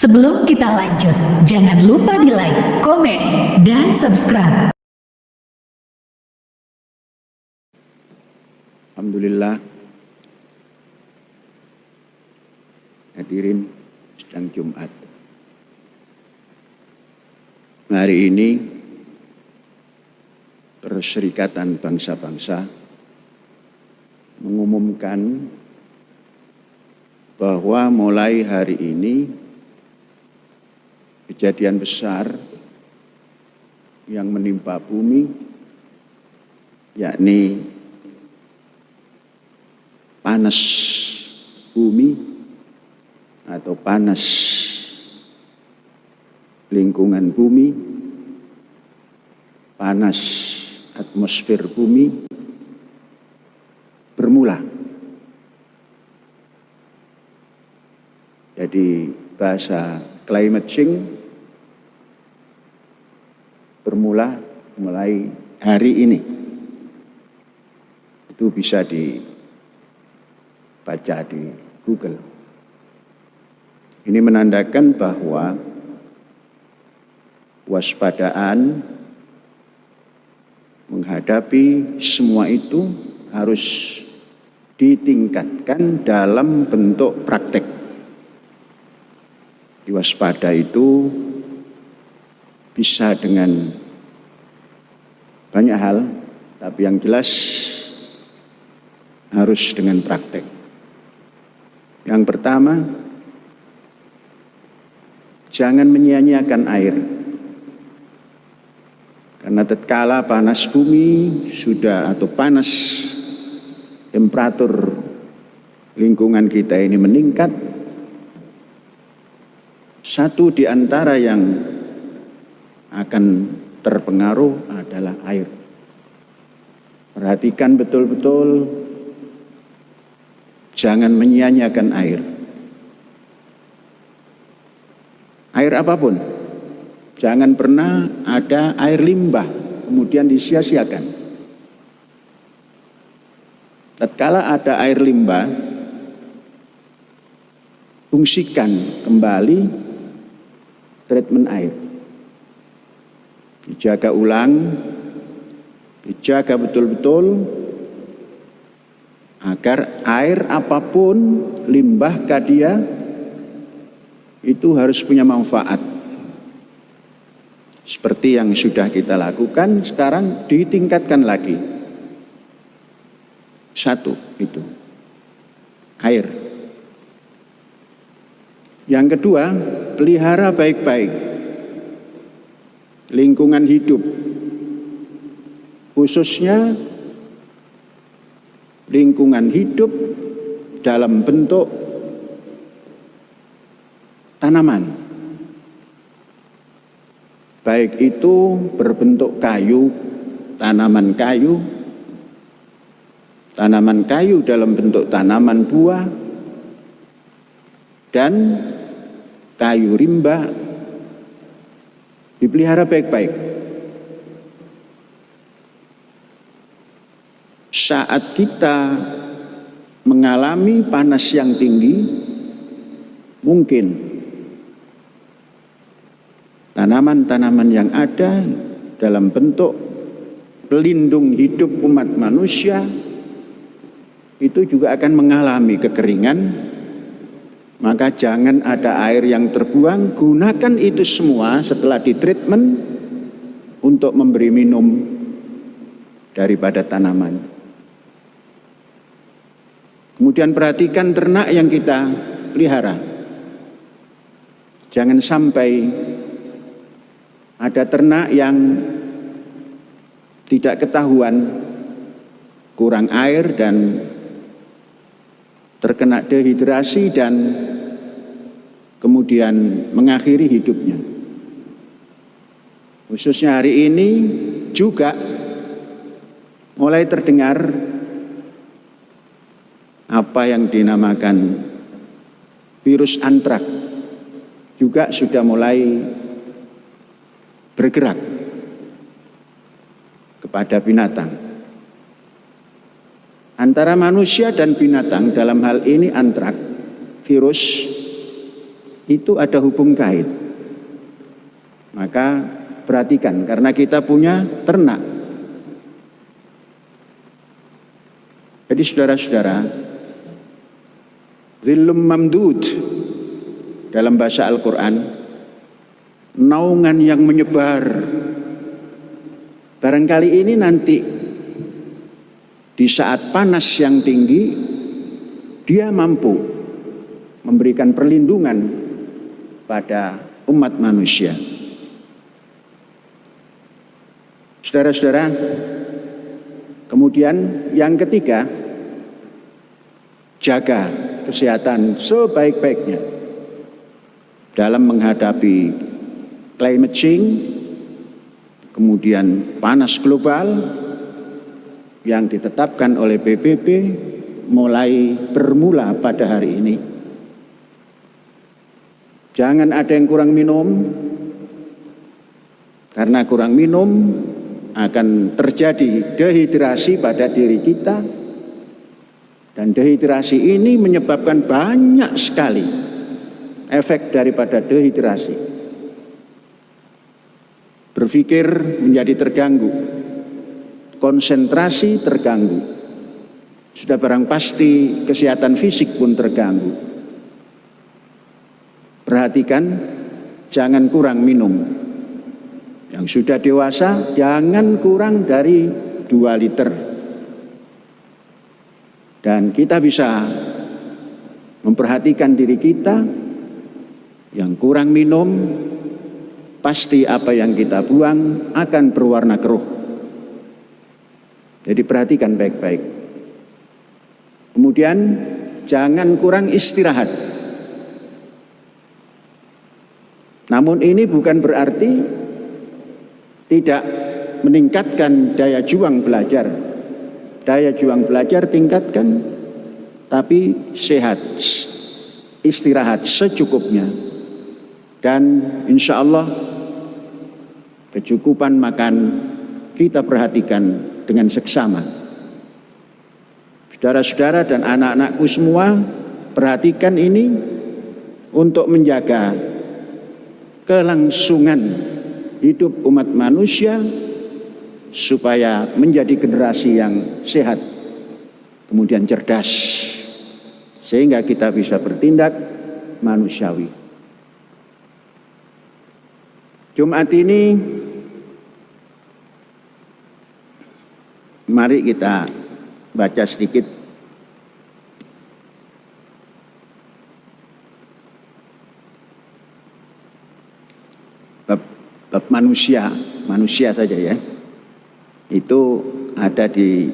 Sebelum kita lanjut, jangan lupa di like, komen, dan subscribe. Alhamdulillah, hadirin sidang Jumat. Hari ini Perserikatan Bangsa-Bangsa mengumumkan bahwa mulai hari ini kejadian besar yang menimpa bumi, yakni panas bumi atau panas lingkungan bumi, panas atmosfer bumi bermula. Jadi bahasa climate change bermula mulai hari ini. Itu bisa dibaca di Google. Ini menandakan bahwa waspadaan menghadapi semua itu harus ditingkatkan dalam bentuk praktek. Diwaspada itu bisa dengan banyak hal, tapi yang jelas harus dengan praktek. Yang pertama, jangan menyia-nyiakan air. Karena tatkala panas bumi sudah atau panas temperatur lingkungan kita ini meningkat, satu di antara yang akan terpengaruh adalah air. Perhatikan betul-betul, jangan menyia-nyiakan air. Air apapun, jangan pernah ada air limbah kemudian disia-siakan. Tatkala ada air limbah, fungsikan kembali treatment air. Dijaga ulang, dijaga betul-betul agar air apapun, limbah kadia itu harus punya manfaat. Seperti yang sudah kita lakukan, sekarang ditingkatkan lagi. Satu, itu air. Yang kedua, pelihara baik-baik lingkungan hidup, khususnya lingkungan hidup dalam bentuk tanaman. Baik itu berbentuk kayu, tanaman kayu dalam bentuk tanaman buah, dan kayu rimba, dipelihara baik-baik. Saat kita mengalami panas yang tinggi, mungkin tanaman-tanaman yang ada dalam bentuk pelindung hidup umat manusia itu juga akan mengalami kekeringan. Maka jangan ada air yang terbuang, gunakan itu semua setelah ditreatment untuk memberi minum daripada tanaman. Kemudian perhatikan ternak yang kita pelihara. Jangan sampai ada ternak yang tidak ketahuan kurang air dan terkena dehidrasi dan kemudian mengakhiri hidupnya. Khususnya hari ini juga mulai terdengar apa yang dinamakan virus antrak juga sudah mulai bergerak kepada binatang. Antara manusia dan binatang dalam hal ini antrak, virus, itu ada hubung kait. Maka perhatikan, karena kita punya ternak. Jadi saudara-saudara, zillum mamdud dalam bahasa Al-Quran, naungan yang menyebar. Barangkali ini nanti di saat panas yang tinggi, dia mampu memberikan perlindungan pada umat manusia. Saudara-saudara, kemudian yang ketiga, jaga kesehatan sebaik-baiknya dalam menghadapi climate change, kemudian panas global yang ditetapkan oleh PBB mulai bermula pada hari ini. Jangan ada yang kurang minum, karena kurang minum akan terjadi dehidrasi pada diri kita, dan dehidrasi ini menyebabkan banyak sekali efek daripada dehidrasi. Berpikir menjadi terganggu, konsentrasi terganggu, sudah barang pasti kesehatan fisik pun terganggu. Perhatikan, jangan kurang minum. Yang sudah dewasa jangan kurang dari 2 liter. Dan kita bisa memperhatikan diri kita, yang kurang minum pasti apa yang kita buang akan berwarna keruh. Jadi perhatikan baik-baik. Kemudian jangan kurang istirahat. Namun ini bukan berarti tidak meningkatkan daya juang belajar. Daya juang belajar tingkatkan, tapi sehat, istirahat secukupnya. Dan insya Allah kecukupan makan kita perhatikan dengan seksama. Saudara-saudara dan anak-anakku semua, perhatikan ini untuk menjaga kelangsungan hidup umat manusia supaya menjadi generasi yang sehat, kemudian cerdas, sehingga kita bisa bertindak manusiawi. Jumat ini mari kita baca sedikit bab manusia saja ya. Itu ada di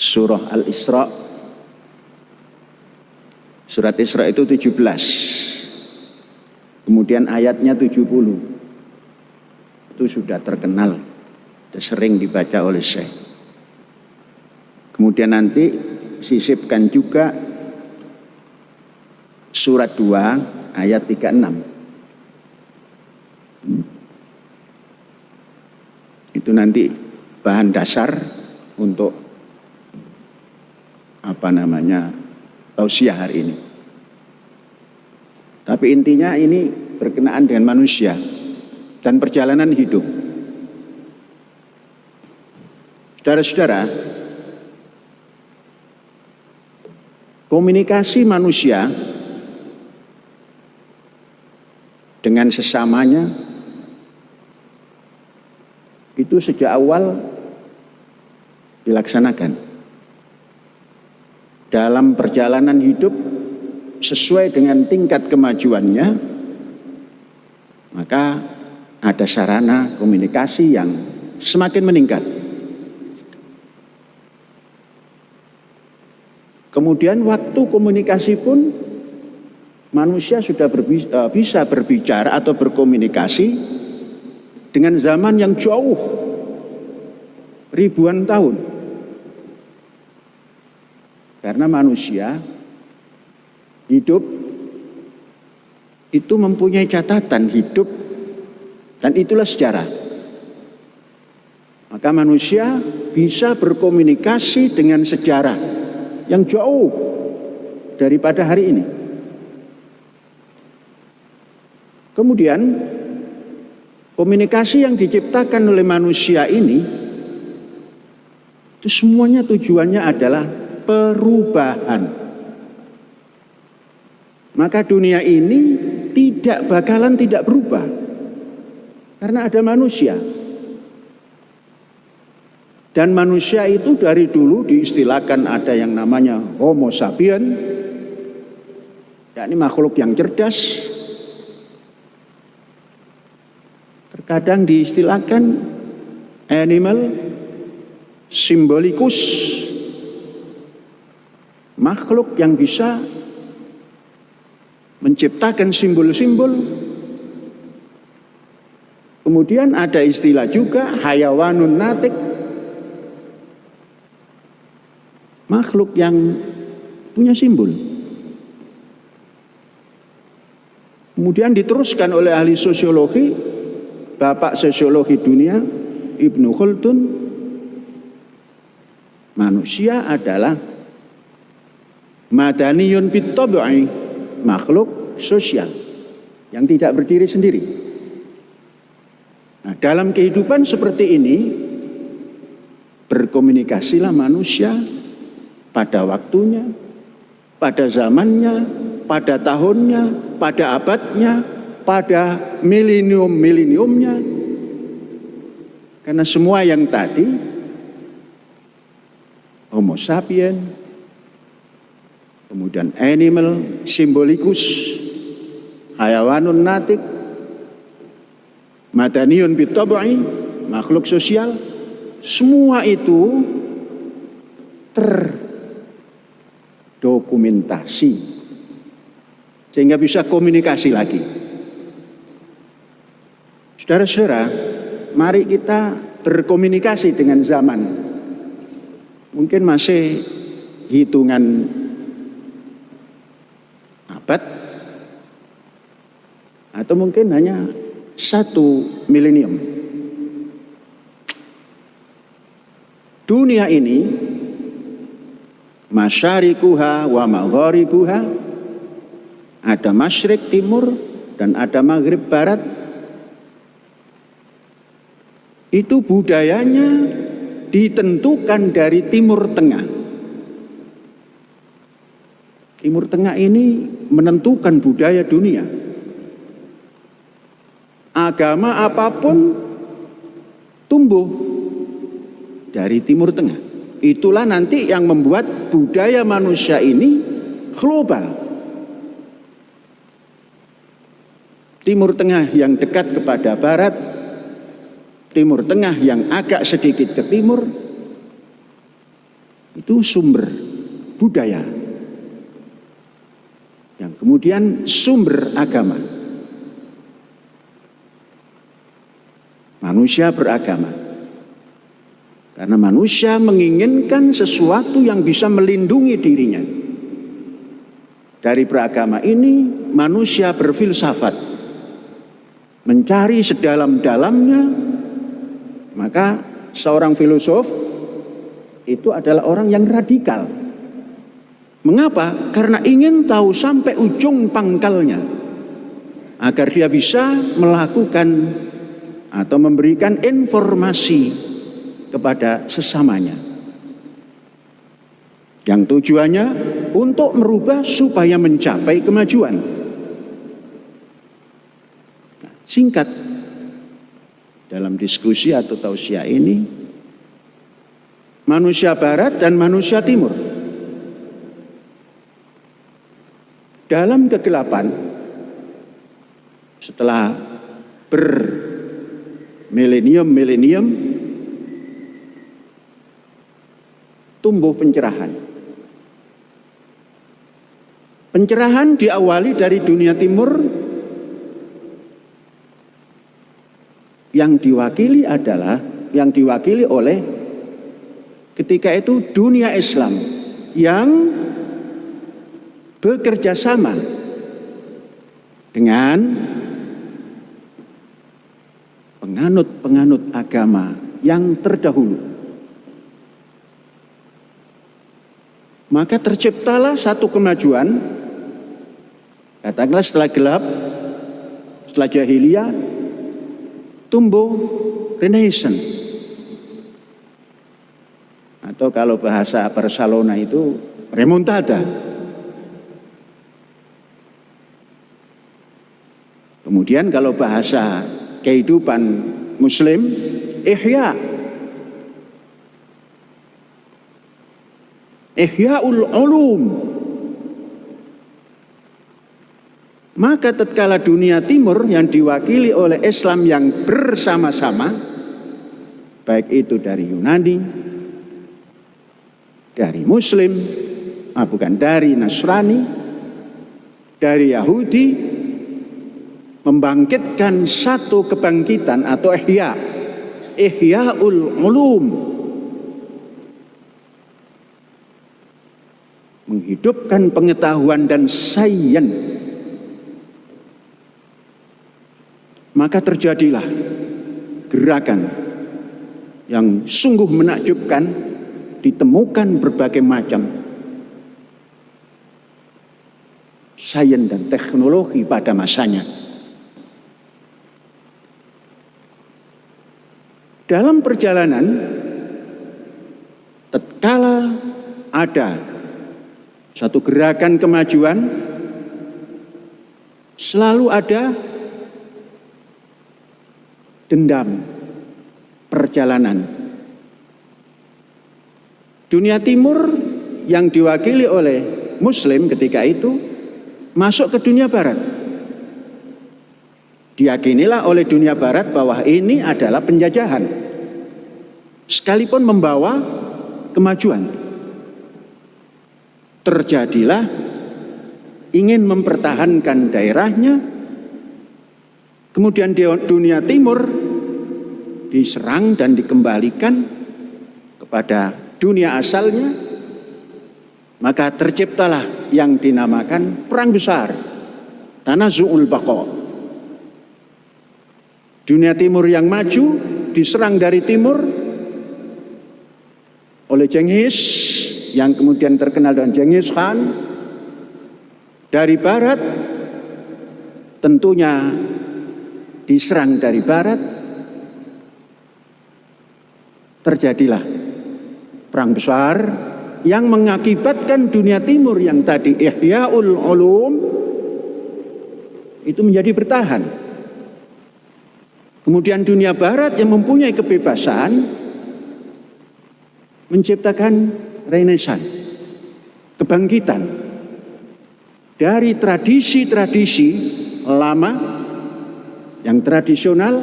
surah Al-Isra. Surat Isra itu 17. Kemudian ayatnya 70. Itu sudah terkenal, sudah sering dibaca oleh Syekh. Kemudian nanti sisipkan juga surat 2 ayat 36. Itu nanti bahan dasar untuk tausiah hari ini. Tapi intinya ini berkenaan dengan manusia dan perjalanan hidup. Saudara-saudara, komunikasi manusia dengan sesamanya itu sejak awal dilaksanakan dalam perjalanan hidup sesuai dengan tingkat kemajuannya. Maka ada sarana komunikasi yang semakin meningkat. Kemudian waktu komunikasi pun manusia sudah bisa berbicara atau berkomunikasi dengan zaman yang jauh, ribuan tahun. Karena manusia hidup itu mempunyai catatan hidup, dan itulah sejarah. Maka manusia bisa berkomunikasi dengan sejarah yang jauh daripada hari ini. Kemudian komunikasi yang diciptakan oleh manusia ini itu semuanya tujuannya adalah perubahan. Maka dunia ini tidak bakalan tidak berubah karena ada manusia. Dan manusia itu dari dulu diistilahkan ada yang namanya Homo sapien, yakni makhluk yang cerdas. Terkadang diistilahkan animal symbolikus, makhluk yang bisa menciptakan simbol-simbol. Kemudian ada istilah juga hayawanun natik, makhluk yang punya simbol. Kemudian diteruskan oleh ahli sosiologi, bapak sosiologi dunia Ibnu Khaldun, manusia adalah madaniyun bit-tab'i, makhluk sosial yang tidak berdiri sendiri. Nah, dalam kehidupan seperti ini berkomunikasilah manusia pada waktunya, pada zamannya, pada tahunnya, pada abadnya, pada milenium-mileniumnya. Karena semua yang tadi, Homo sapien, kemudian animal symbolikus, hayawanun natik, madaniyun bit-tab'i, makhluk sosial, semua itu terdokumentasi sehingga bisa komunikasi lagi. Saudara-saudara, mari kita berkomunikasi dengan zaman. Mungkin masih hitungan abad atau mungkin hanya 1 milenium. Dunia ini masyarikuha wa magharibuha, ada masyrik timur dan ada maghrib barat. Itu budayanya ditentukan dari timur tengah. Timur tengah ini menentukan budaya dunia. Agama apapun tumbuh dari timur tengah. Itulah nanti yang membuat budaya manusia ini global. Timur tengah yang dekat kepada barat, timur tengah yang agak sedikit ke timur, itu sumber budaya yang kemudian sumber agama. Manusia beragama karena manusia menginginkan sesuatu yang bisa melindungi dirinya. Dari beragama ini manusia berfilsafat, mencari sedalam-dalamnya. Maka seorang filosof itu adalah orang yang radikal. Mengapa? Karena ingin tahu sampai ujung pangkalnya agar dia bisa melakukan atau memberikan informasi kepada sesamanya. Yang tujuannya untuk merubah supaya mencapai kemajuan. Nah, singkat dalam diskusi atau tausiah ini, manusia barat dan manusia timur dalam kegelapan setelah milenium tumbuh pencerahan. Pencerahan diawali dari dunia timur yang diwakili oleh ketika itu dunia Islam yang bekerja sama dengan penganut agama yang terdahulu. Maka terciptalah satu kemajuan, katakanlah setelah gelap, Setelah jahiliyah tumbuh Renaissance. Atau kalau bahasa Barcelona itu remontada. Kemudian kalau bahasa kehidupan Muslim, Ihya'ul ulum. Maka tatkala dunia timur yang diwakili oleh Islam yang bersama-sama, baik itu dari Yunani, dari Muslim, dari Nasrani, dari Yahudi, membangkitkan satu kebangkitan atau Ihya'ul ulum, menghidupkan pengetahuan dan sains. Maka terjadilah gerakan yang sungguh menakjubkan, ditemukan berbagai macam sains dan teknologi pada masanya. Dalam perjalanan, tatkala ada satu gerakan kemajuan, selalu ada dendam perjalanan. Dunia timur yang diwakili oleh Muslim ketika itu masuk ke dunia barat. Diyakinilah oleh dunia barat bahwa ini adalah penjajahan, sekalipun membawa kemajuan. Terjadilah ingin mempertahankan daerahnya, kemudian dunia timur diserang dan dikembalikan kepada dunia asalnya, maka terciptalah yang dinamakan perang besar, Tanazu'ul Baqa. Dunia timur yang maju diserang dari timur oleh Genghis, yang kemudian terkenal dengan Genghis Khan. Dari barat tentunya diserang dari barat, terjadilah perang besar yang mengakibatkan dunia timur yang tadi Ihya'ul ulum itu menjadi bertahan. Kemudian dunia barat yang mempunyai kebebasan menciptakan Renaissance, kebangkitan dari tradisi-tradisi lama yang tradisional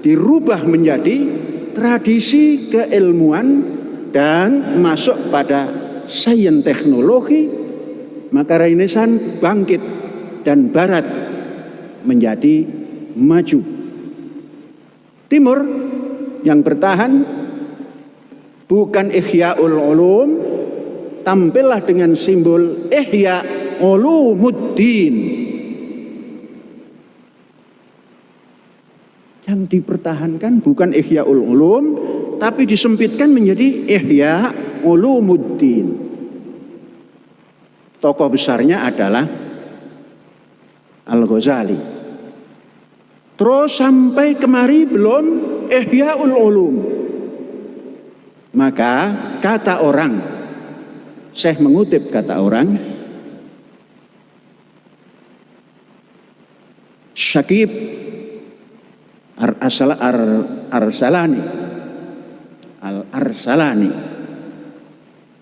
dirubah menjadi tradisi keilmuan dan masuk pada sains teknologi. Maka Renaissance bangkit dan barat menjadi maju. Timur yang bertahan bukan Ihya'ul ulum, tampillah dengan simbol Ihya ulumuddin. Yang dipertahankan bukan Ihya'ul ulum, tapi disempitkan menjadi Ihya ulumuddin. Tokoh besarnya adalah Al-Ghazali. Terus sampai kemari belum Ihya'ul ulum. Maka kata orang, Syekh mengutip kata orang, Syakib Al-Arsalani,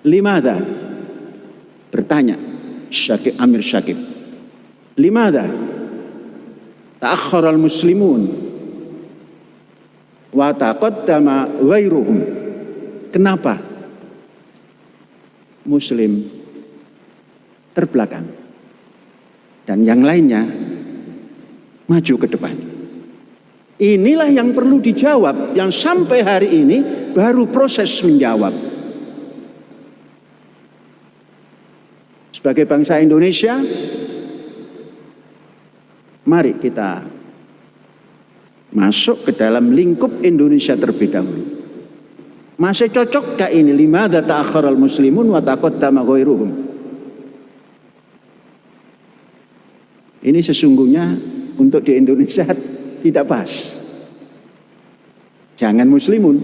limada, bertanya Syakib, Amir Syakib, limada ta'akhkhara al-muslimun wa taqaddama ghairuhum. Kenapa Muslim terbelakang dan yang lainnya maju ke depan? Inilah yang perlu dijawab, yang sampai hari ini baru proses menjawab. Sebagai bangsa Indonesia, mari kita masuk ke dalam lingkup Indonesia terlebih dahulu. Masih cocokkah ini limadza ta'akhkharal muslimun wa taqaddama ghairuhum? Ini sesungguhnya untuk di Indonesia tidak pas. Jangan muslimun.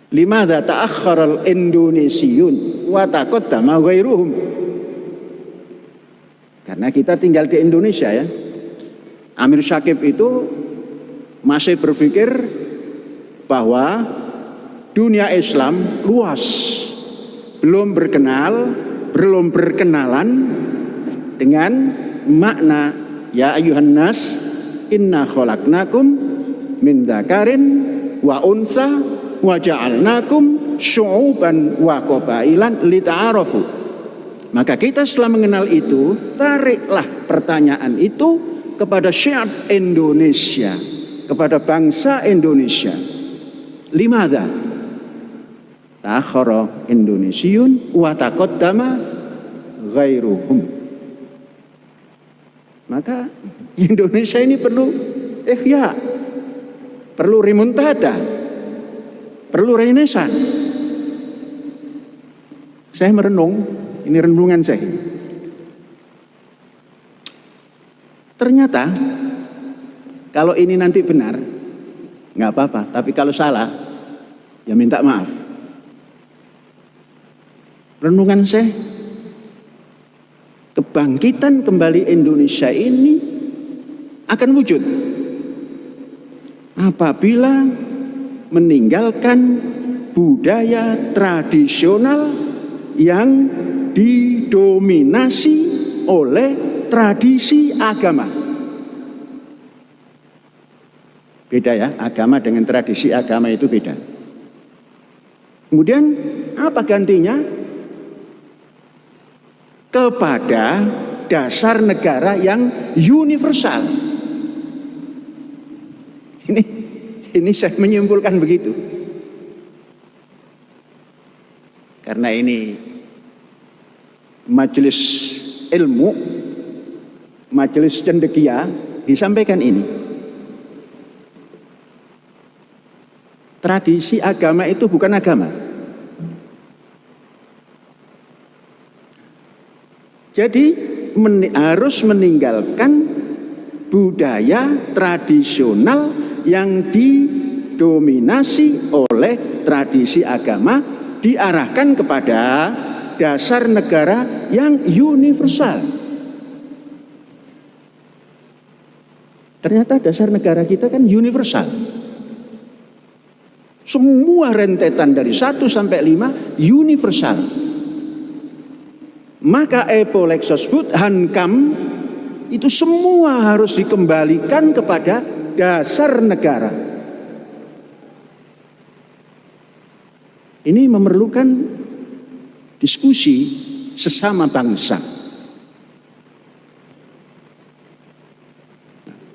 Limadza ta'akhkharal Indonesiun wa taqaddama ghairuhum. Karena kita tinggal di Indonesia ya. Amir Syakib itu masih berpikir bahwa dunia Islam luas, belum berkenalan dengan makna ya ayyuhan nas inna khalaqnakum min dzakarin wa unsa wa ja'alnakum syu'uban wa qabailan lita'arafu. Maka kita setelah mengenal itu, tariklah pertanyaan itu kepada syiar Indonesia, kepada bangsa Indonesia. Limadza ta'akhkhara Indonesiun wa taqaddama ghairuhum. Maka Indonesia ini perlu ihya, perlu remontada, perlu renaissance. Saya merenung, ini renungan saya. Ternyata kalau ini nanti benar, nggak apa-apa. Tapi kalau salah, ya minta maaf. Renungan saya, kebangkitan kembali Indonesia ini akan wujud apabila meninggalkan budaya tradisional yang didominasi oleh tradisi agama. Beda ya, agama dengan tradisi agama itu beda. Kemudian apa gantinya? Kepada dasar negara yang universal. Ini saya menyimpulkan begitu. Karena ini majelis ilmu, majelis cendekia, disampaikan ini. Tradisi agama itu bukan agama. Jadi harus meninggalkan budaya tradisional yang didominasi oleh tradisi agama, diarahkan kepada dasar negara yang universal. Ternyata dasar negara kita kan universal. Semua rentetan dari 1 sampai 5 universal. Maka Epolexosbud Hankam itu semua harus dikembalikan kepada dasar negara. Ini memerlukan diskusi sesama bangsa.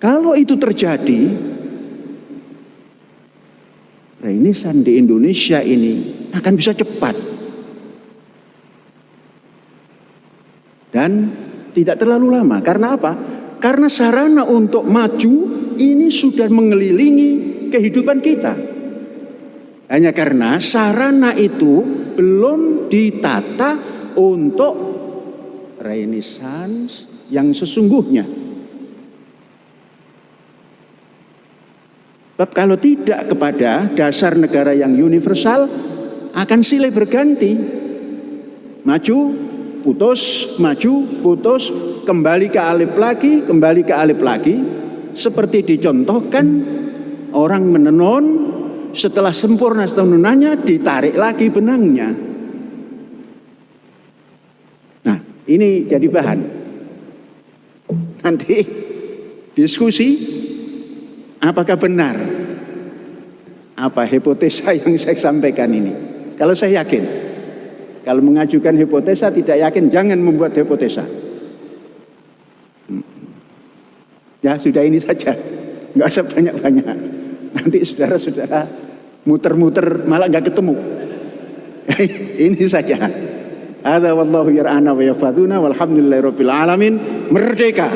Kalau itu terjadi, renaissance di Indonesia ini akan bisa cepat. Dan tidak terlalu lama. Karena apa? Karena sarana untuk maju ini sudah mengelilingi kehidupan kita. Hanya karena sarana itu belum ditata untuk renaissance yang sesungguhnya. Sebab kalau tidak kepada dasar negara yang universal, akan silih berganti. Maju, putus, maju, putus, kembali ke alif lagi, kembali ke alif lagi. Seperti dicontohkan orang menenun, setelah sempurna tenunannya ditarik lagi benangnya. Nah, ini jadi bahan. Nanti diskusi apakah benar apa hipotesa yang saya sampaikan ini. Kalau saya yakin, kalau mengajukan hipotesa tidak yakin, jangan membuat hipotesa. Ya sudah ini saja, nggak usah banyak-banyak. Nanti saudara-saudara muter-muter malah nggak ketemu. Ini saja. Hadza wallahu yar'ana wa yahfadzuna walhamdulillahirabbil alamin. Merdeka.